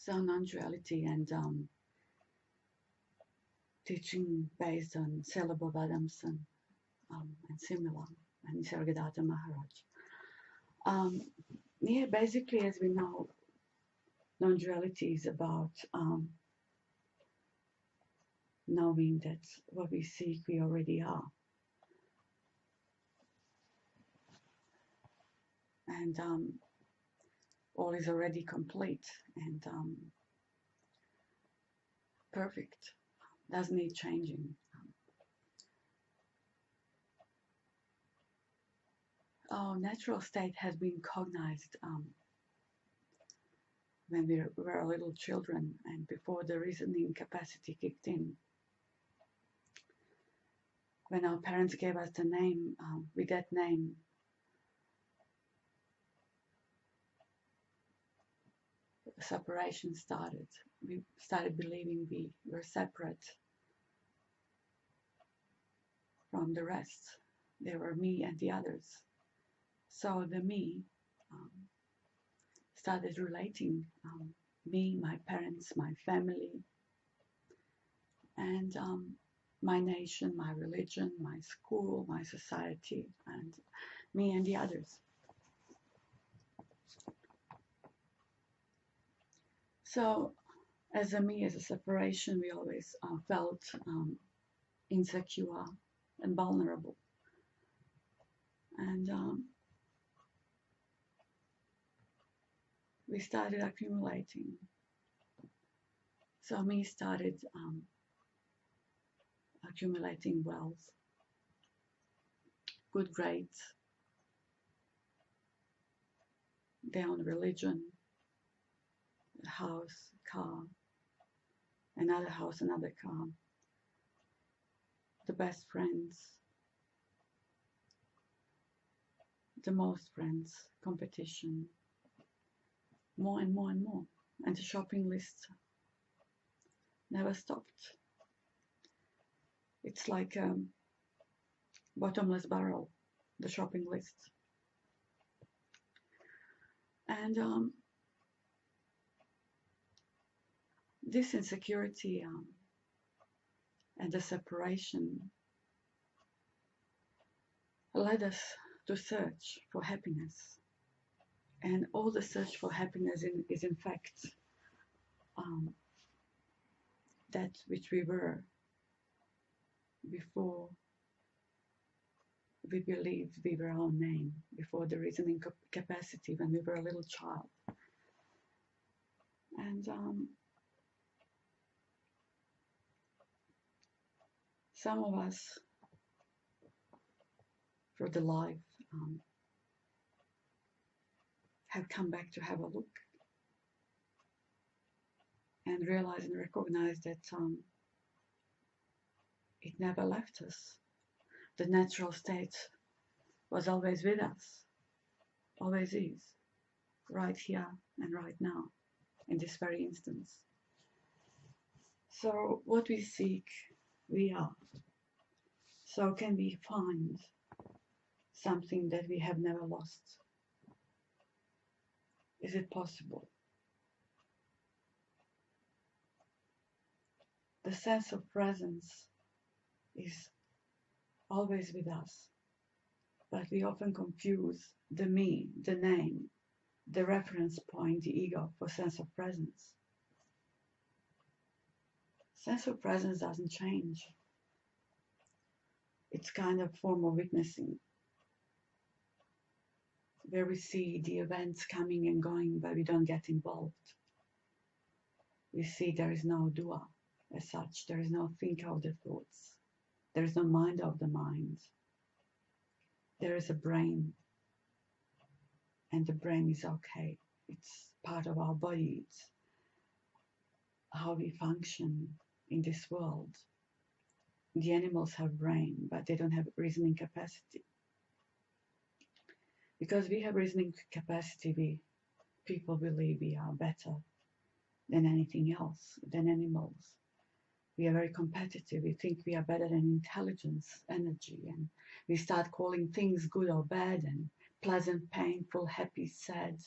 So non-duality and teaching based on Sela Adamson and similar, and Nisargadatta Maharaj. Yeah, basically, as we know, non-duality is about knowing that what we seek, we already are. And all is already complete and perfect, doesn't need changing. Our natural state has been cognized when we were little children and before the reasoning capacity kicked in. When our parents gave us the name, with that name, separation started. We started believing we were separate from the rest. They were me and the others. So the me started relating me, my parents, my family, and my nation, my religion, my school, my society, and me and the others. So as a me, as a separation, we always felt insecure and vulnerable. And we started accumulating. So me started accumulating wealth, good grades, their own religion, a house, car, another house, another car, the best friends, the most friends, competition, more and more and more. And the shopping list never stopped. It's like a bottomless barrel, the shopping list. And this insecurity and the separation led us to search for happiness. And all the search for happiness is in fact that which we were before we believed we were our name, before the reasoning capacity when we were a little child. And some of us, for the life, have come back to have a look and realize and recognize that it never left us. The natural state was always with us, always is, right here and right now, in this very instance. So what we seek, we are. So can we find something that we have never lost? Is it possible? The sense of presence is always with us, but we often confuse the me, the name, the reference point, the ego, for sense of presence. Sense of presence doesn't change. It's kind of form of witnessing, where we see the events coming and going, but we don't get involved. We see there is no doer as such. There is no thinker of the thoughts. There is no mind of the mind. There is a brain, and the brain is okay. It's part of our body. It's how we function in this world. The animals have brain, but they don't have reasoning capacity. Because we have reasoning capacity, people believe we are better than anything else, than animals. We are very competitive. We think we are better than intelligence, energy, and we start calling things good or bad, and pleasant, painful, happy, sad.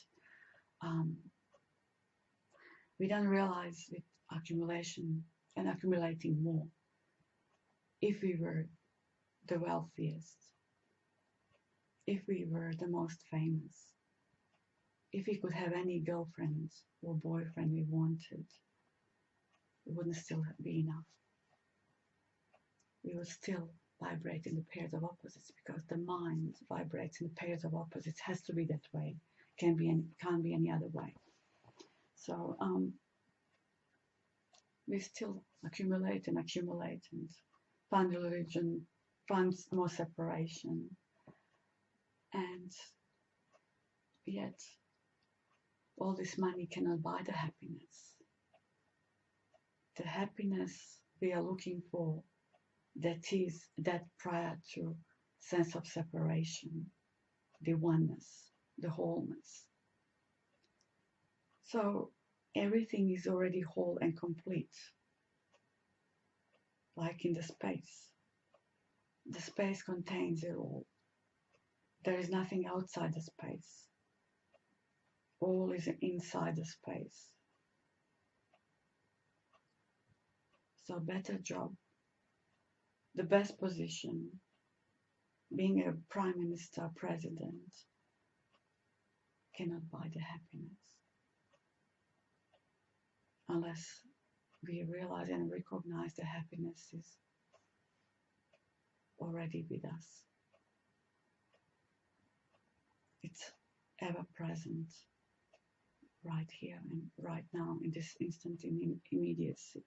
We don't realize with accumulation and accumulating more. If we were the wealthiest, if we were the most famous, if we could have any girlfriend or boyfriend we wanted, it wouldn't still be enough. We would still vibrate in the pairs of opposites because the mind vibrates in the pairs of opposites. It has to be that way. Can't be any other way. So we still accumulate and find religion, find more separation, and yet all this money cannot buy the happiness. The happiness we are looking for, that prior to sense of separation, the oneness, the wholeness. So everything is already whole and complete, like in the space. The space contains it all. There is nothing outside the space. All is inside the space. So better job, the best position, being a prime minister, president, cannot buy the happiness unless we realize and recognize the happiness is already with us. It's ever present right here and right now, in this instant, in immediacy,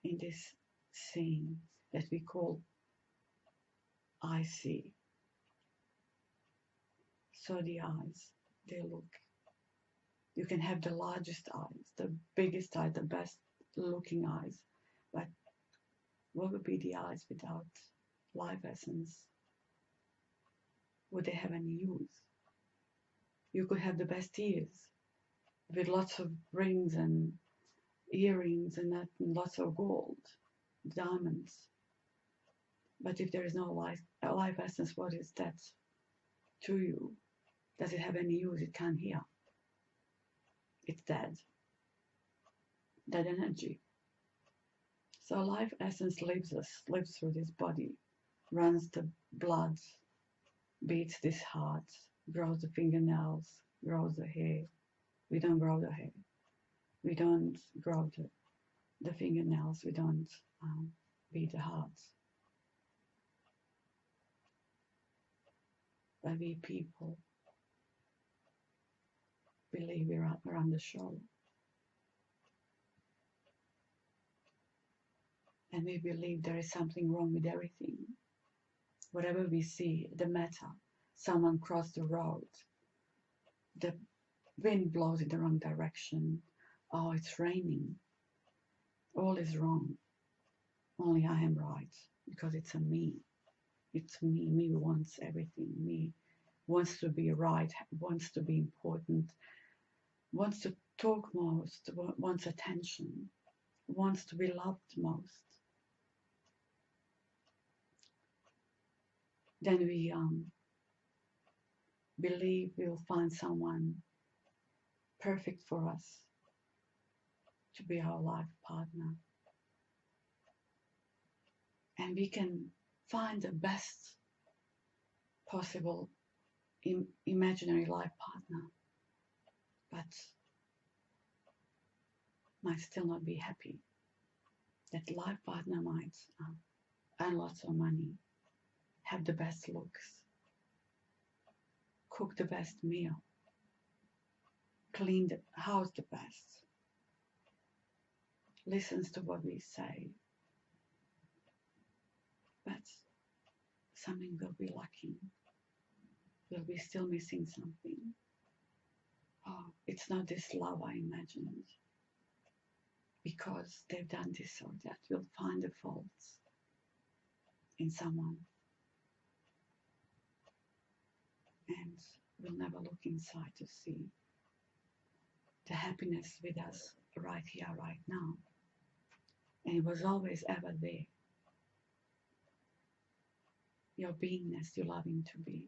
in this seeing that we call I see. So the eyes, they look. You can have the largest eyes, the biggest eyes, the best looking eyes, but what would be the eyes without life essence? Would they have any use? You could have the best ears with lots of rings and earrings and lots of gold, diamonds. But if there is no life essence, what is that to you? Does it have any use? It can't hear. It's dead. Dead energy. So life essence lives through this body, runs the blood, beats this heart, grows the fingernails, grows the hair. We don't grow the hair. We don't grow the fingernails. We don't beat the heart. But we people believe we're on the show. And we believe there is something wrong with everything. Whatever we see, the matter, someone crossed the road, the wind blows in the wrong direction, oh, it's raining, all is wrong, only I am right, because it's a me. It's me wants everything, me wants to be right, wants to be important, wants to talk most, wants attention, wants to be loved most. Then we believe we'll find someone perfect for us to be our life partner. And we can find the best possible imaginary life partner, but might still not be happy. That life partner might earn lots of money, have the best looks, cook the best meal, clean the house the best, listens to what we say, but something will be lacking. Will be still missing something. Oh, it's not this love I imagined. Because they've done this or that. We'll find the faults in someone. And we'll never look inside to see the happiness with us right here, right now. And it was always ever there. Your beingness, your loving to be,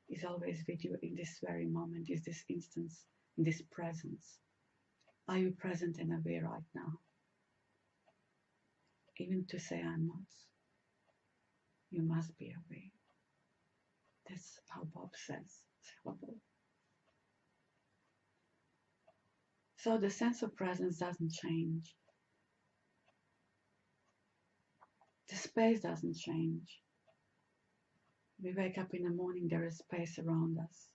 is always with you in this very moment, is this instance, in this presence. Are you present and aware right now? Even to say I'm not, you must be aware. That's how Bob says. So the sense of presence doesn't change. The space doesn't change. We wake up in the morning, there is space around us.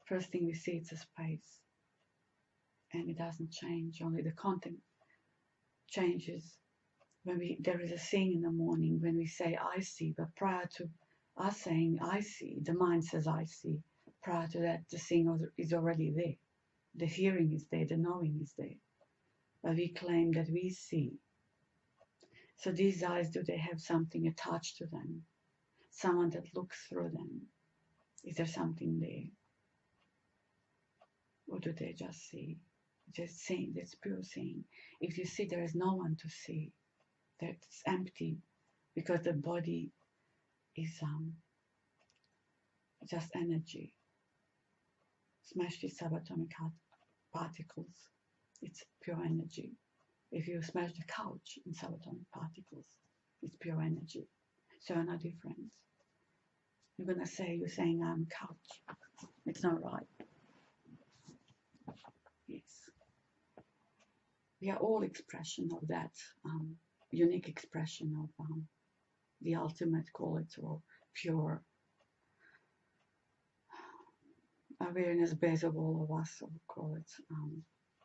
First thing we see, it's a space. And it doesn't change, only the content changes. When there is a seeing in the morning, when we say I see, but prior to us saying I see, the mind says I see. Prior to that, the seeing is already there. The hearing is there, the knowing is there. But we claim that we see. So these eyes, do they have something attached to them? Someone that looks through them? Is there something there? Or do they just see? Just seeing, that's pure seeing. If you see there is no one to see, that's empty, because the body is just energy, smashed with subatomic particles. It's pure energy. If you smash the couch in subatomic particles, it's pure energy. So you're not different. You're gonna say you're saying I'm a couch. It's not right. Yes. We are all expression of that unique expression of the ultimate, call it, or pure awareness base of all of us, or call it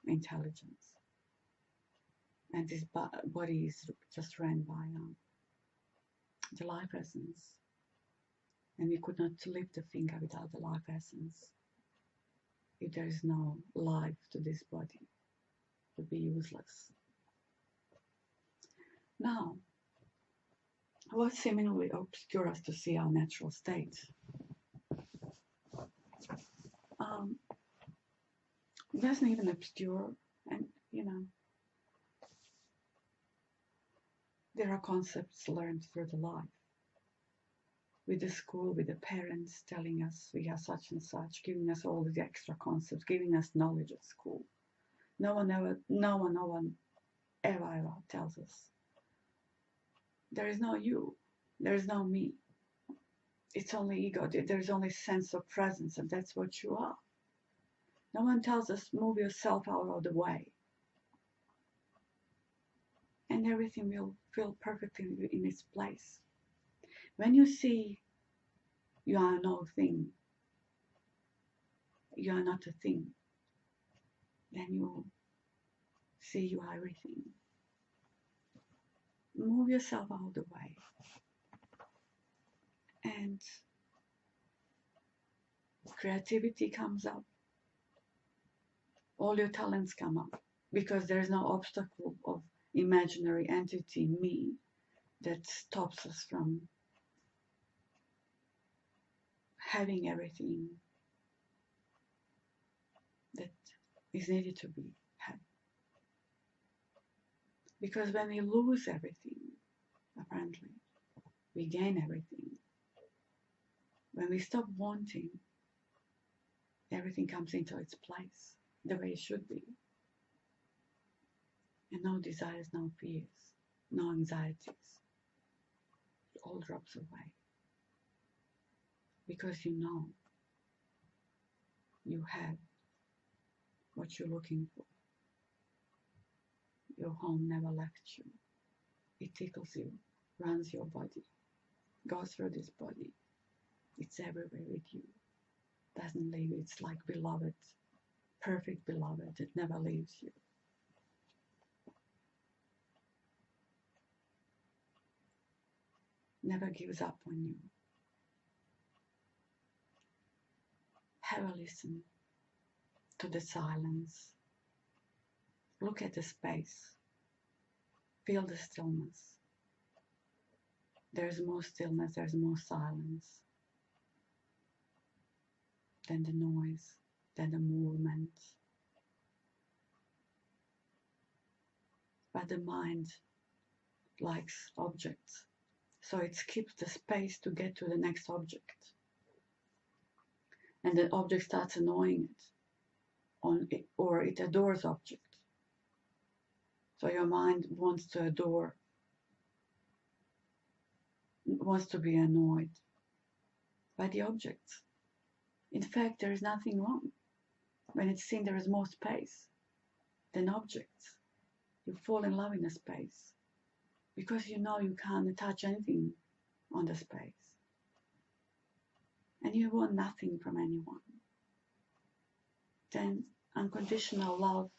intelligence. And this body is just ran by the life essence. And we could not lift a finger without the life essence. If there is no life to this body, it would be useless. Now, what seemingly obscures us to see our natural state? It doesn't even obscure, and there are concepts learned through the life. With the school, with the parents telling us we are such and such, giving us all the extra concepts, giving us knowledge at school. No one ever tells us there is no you, there is no me. It's only ego. There is only sense of presence, and that's what you are. No one tells us move yourself out of the way, and everything will feel perfectly in its place. When you see you are no thing, you are not a thing, then you see you are everything. Move yourself out of the way, and creativity comes up. All your talents come up, because there is no obstacle of imaginary entity, me, that stops us from having everything that is needed to be had. Because when we lose everything, apparently, we gain everything. When we stop wanting, everything comes into its place the way it should be. And no desires, no fears, no anxieties. It all drops away. Because you know you have what you're looking for. Your home never left you. It tickles you, runs your body, goes through this body. It's everywhere with you. Doesn't leave. It's like beloved, perfect beloved. It never leaves you. Never gives up on you. Have a listen to the silence. Look at the space. Feel the stillness. There's more stillness, there's more silence than the noise, than the movement. But the mind likes objects, so it skips the space to get to the next object. And the object starts annoying it. on it, or it adores object. So your mind wants to adore, wants to be annoyed by the objects. In fact, there is nothing wrong. When it's seen there is more space than objects, you fall in love in a space because you know you can't touch anything on the space. And you want nothing from anyone. Then unconditional love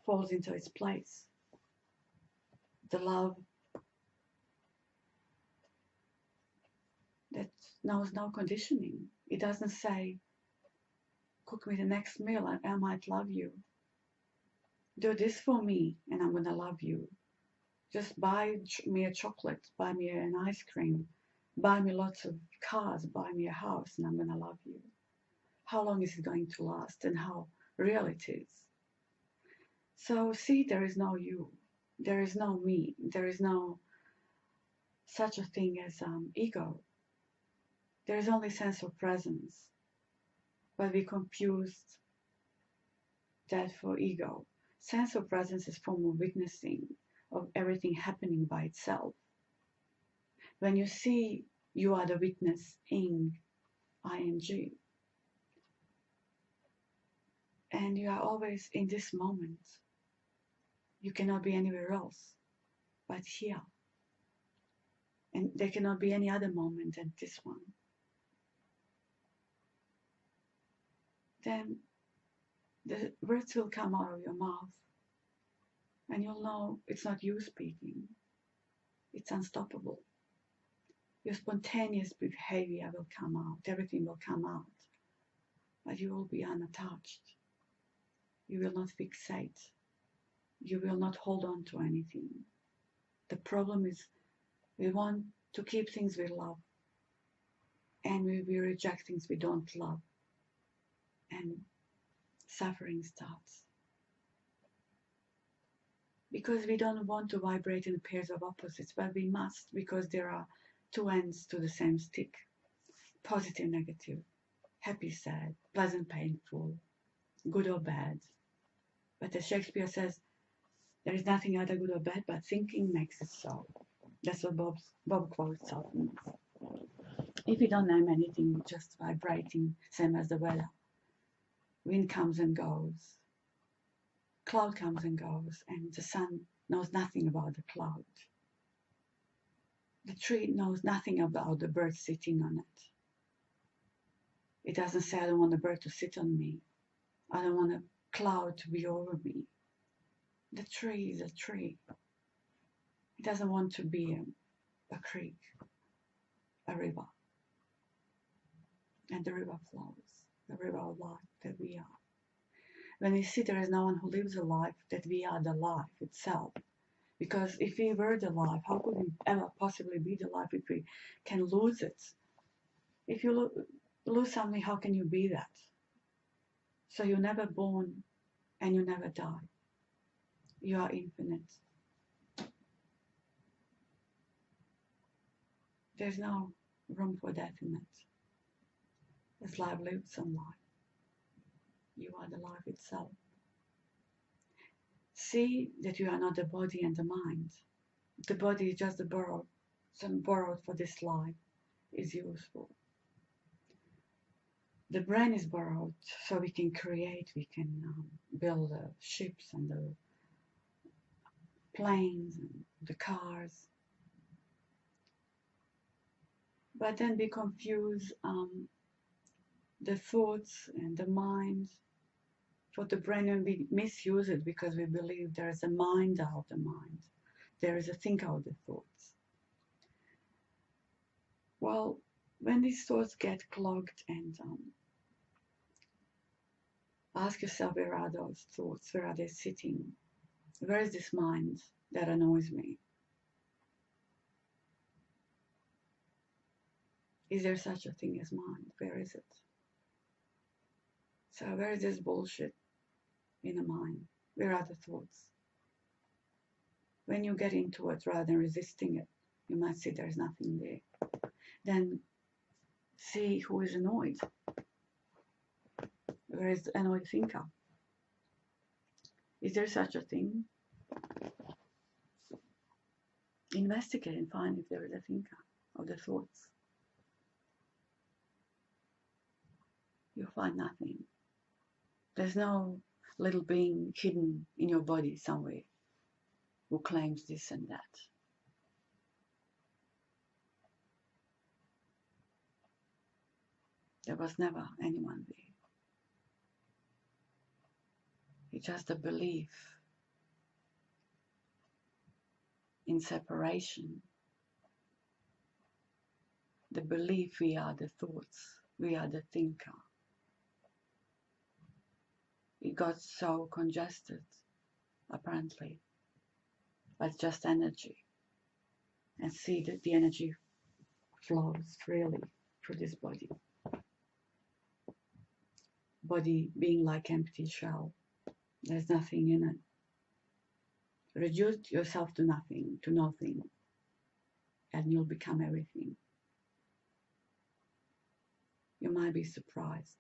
falls into its place. The love that knows no conditioning. It doesn't say, cook me the next meal and I might love you. Do this for me and I'm gonna love you. Just buy me a chocolate, buy me an ice cream, buy me lots of cars, buy me a house and I'm gonna love you. How long is it going to last and how real it is? So see, there is no you, there is no me, there is no such a thing as ego. There is only sense of presence, but we confused that for ego. Sense of presence is form of witnessing of everything happening by itself. When you see, you are the witness ing, and you are always in this moment. You cannot be anywhere else but here. And there cannot be any other moment than this one. Then the words will come out of your mouth and you'll know it's not you speaking. It's unstoppable. Your spontaneous behavior will come out. Everything will come out. But you will be unattached. You will not fixate. You will not hold on to anything. The problem is we want to keep things we love and we reject things we don't love. And suffering starts. Because we don't want to vibrate in pairs of opposites, but we must because there are two ends to the same stick. Positive, negative, happy, sad, pleasant, painful, good or bad. But as Shakespeare says, there is nothing either good or bad, but thinking makes it so. That's what Bob quotes often. If you don't name anything, just vibrating, same as the weather. Wind comes and goes. Cloud comes and goes, and the sun knows nothing about the cloud. The tree knows nothing about the bird sitting on it. It doesn't say, I don't want the bird to sit on me. I don't want a cloud to be over me. The tree is a tree. It doesn't want to be a creek, a river. And the river flows, the river of life that we are. When we see there is no one who lives a life, that we are the life itself. Because if we were the life, how could we ever possibly be the life if we can lose it? If you lose something, how can you be that? So you're never born and you never die. You are infinite. There's no room for death in it. As life lives on life. You are the life itself. See that you are not the body and the mind. The body is just a borrowed, some borrowed for this life is useful. The brain is borrowed so we can create, we can build the ships and the planes and the cars. But then we confuse the thoughts and the mind for the brain, and we misuse it because we believe there is a mind out of the mind. There is a think out of the thoughts. Well, when these thoughts get clogged and ask yourself, where are those thoughts? Where are they sitting? Where is this mind that annoys me? Is there such a thing as mind? Where is it? So where is this bullshit in the mind? Where are the thoughts? When you get into it rather than resisting it, you might see there's nothing there. Then see who is annoyed. Where is the annoyed thinker? Is there such a thing? Investigate and find if there is a thinker of the thoughts. You'll find nothing. There's no little being hidden in your body somewhere who claims this and that. There was never anyone there. It's just a belief in separation. The belief we are the thoughts, we are the thinker. It got so congested, apparently, but just energy. And see that the energy flows freely through this body. Body being like empty shell. There's nothing in it. Reduce yourself to nothing, and you'll become everything. You might be surprised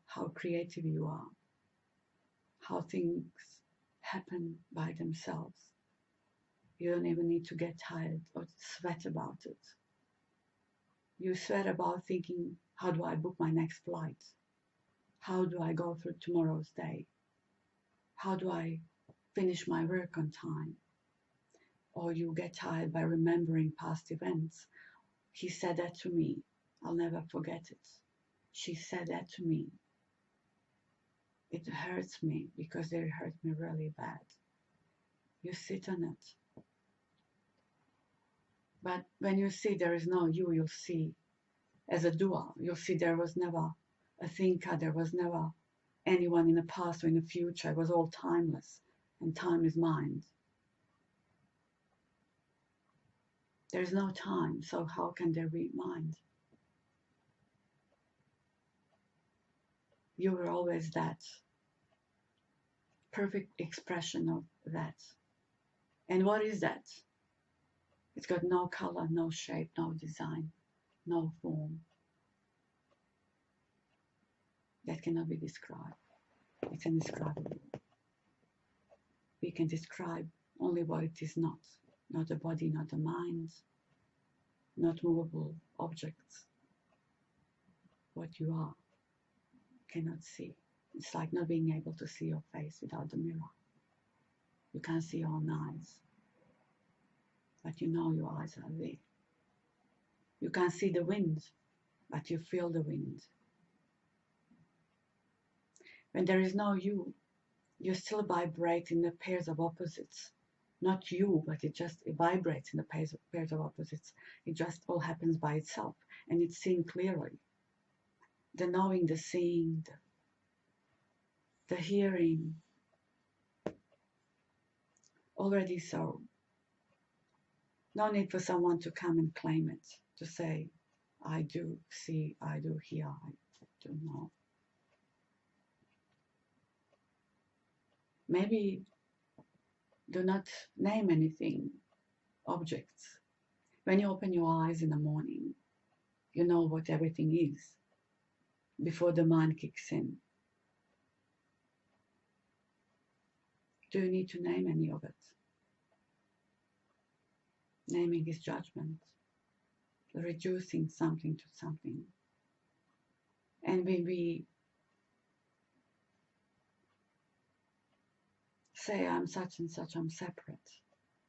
how creative you are, how things happen by themselves. You don't even need to get tired or sweat about it. You sweat about thinking, how do I book my next flight? How do I go through tomorrow's day? How do I finish my work on time? Or you get tired by remembering past events. He said that to me. I'll never forget it. She said that to me. It hurts me because they hurt me really bad. You sit on it. But when you see there is no you, you'll see as a doer, you'll see there was never a thinker, there was never anyone in the past or in the future. It was all timeless, and time is mind. There is no time, so how can there be mind? You were always that perfect expression of that. And what is that? It's got no color, no shape, no design, no form. That cannot be described. It's indescribable. We can describe only what it is not a body, not a mind, not movable objects. What you are, cannot see. It's like not being able to see your face without the mirror. You can't see your own eyes, but you know your eyes are there. You can't see the wind, but you feel the wind. When there is no you still vibrate in the pairs of opposites. Not you, but it vibrates in the pairs of opposites. It just all happens by itself, and it's seen clearly. The knowing, the seeing, the hearing, already so. No need for someone to come and claim it, to say, I do see, I do hear, I do know. Maybe do not name anything, objects. When you open your eyes in the morning, you know what everything is before the mind kicks in. Do you need to name any of it? Naming is judgment, reducing something to something. And when we say, I'm such and such, I'm separate,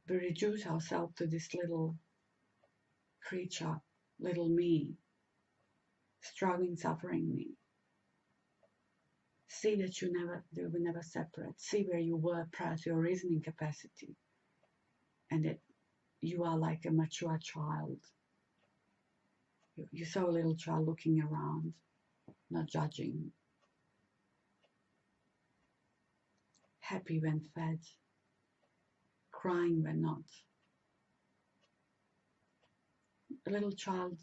we reduce ourselves to this little creature, little me, struggling, suffering me. See that they were never separate. See where you were prior to your reasoning capacity, and that you are like a mature child. You saw a little child looking around, not judging, happy when fed, crying when not. A little child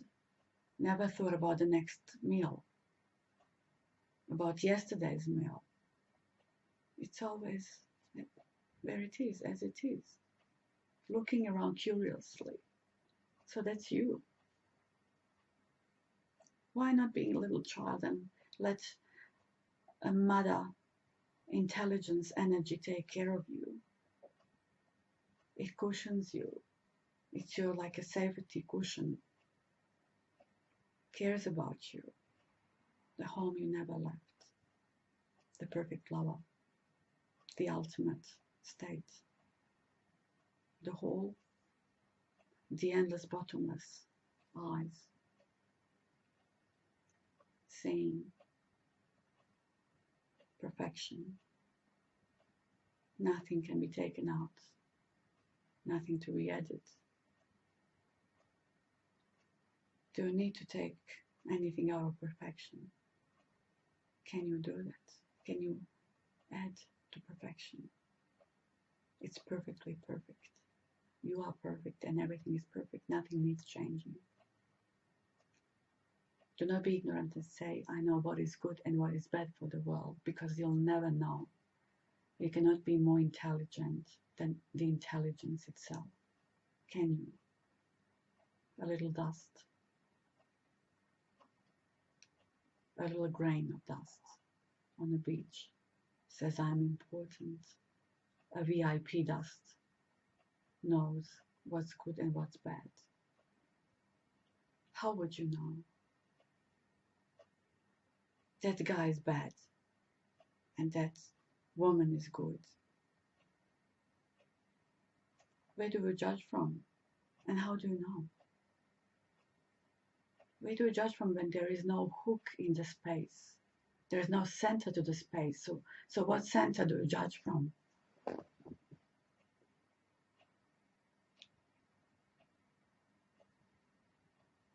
never thought about the next meal, about yesterday's meal. It's always where it is, as it is, looking around curiously. So that's you. Why not being a little child and let a mother intelligence energy take care of you. It cushions you. It's your like a safety cushion. Cares about you. The home you never left. The perfect lover. The ultimate state. The whole. The endless bottomless eyes. Seeing perfection. Nothing can be taken out. Nothing to be added. Do you need to take anything out of perfection? Can you do that? Can you add to perfection? It's perfectly perfect. You are perfect and everything is perfect. Nothing needs changing. Do not be ignorant and say, I know what is good and what is bad for the world, because you'll never know. You cannot be more intelligent than the intelligence itself. Can you? A little dust. A little grain of dust on the beach says I'm important. A VIP dust knows what's good and what's bad. How would you know? That guy is bad and that woman is good. Where do we judge from? And how do you know? Where do we judge from when there is no hook in the space? There is no center to the space. So what center do you judge from?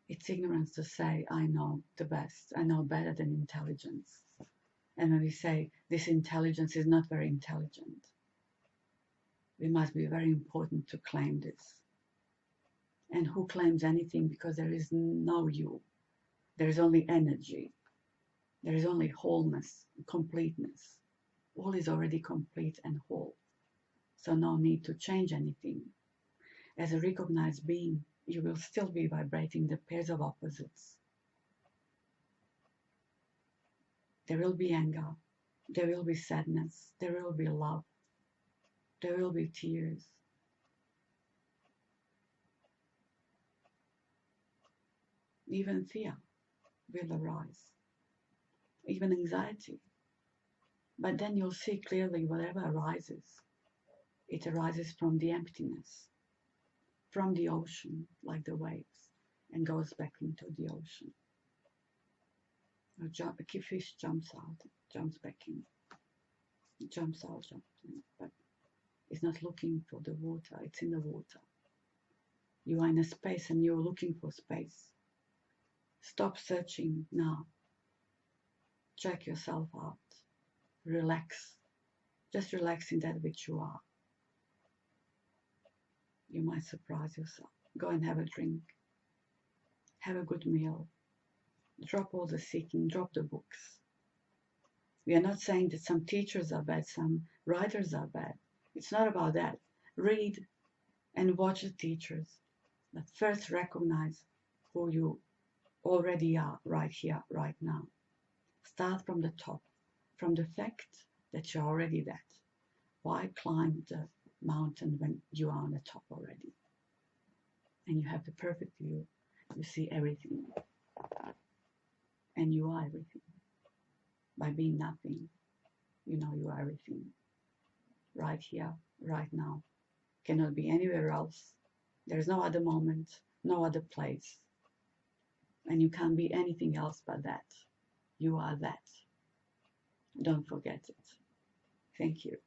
It's ignorance to say, I know the best. I know better than intelligence. And when we say this intelligence is not very intelligent, we must be very important to claim this. And who claims anything, because there is no you. There is only energy. There is only wholeness, completeness. All is already complete and whole. So no need to change anything. As a recognized being, you will still be vibrating the pairs of opposites. There will be anger. There will be sadness. There will be love. There will be tears. Even fear will arise. Even anxiety. But then you'll see clearly whatever arises. It arises from the emptiness, from the ocean, like the waves, and goes back into the ocean. A fish jumps out, jumps back in, jumps out, jumps in, but it's not looking for the water, it's in the water. You are in a space and you're looking for space. Stop searching now. Check yourself out. Relax. Just relax in that which you are. You might surprise yourself. Go and have a drink. Have a good meal. Drop all the seeking. Drop the books. We are not saying that some teachers are bad, some writers are bad. It's not about that. Read and watch the teachers. But first recognize who you already are right here, right now. Start from the top, from the fact that you're already that. Why climb the mountain when you are on the top already? And you have the perfect view. You see everything. And you are everything. By being nothing, you know you are everything. Right here, right now. Cannot be anywhere else. There's no other moment, no other place. And you can't be anything else but that. You are that. Don't forget it. Thank you.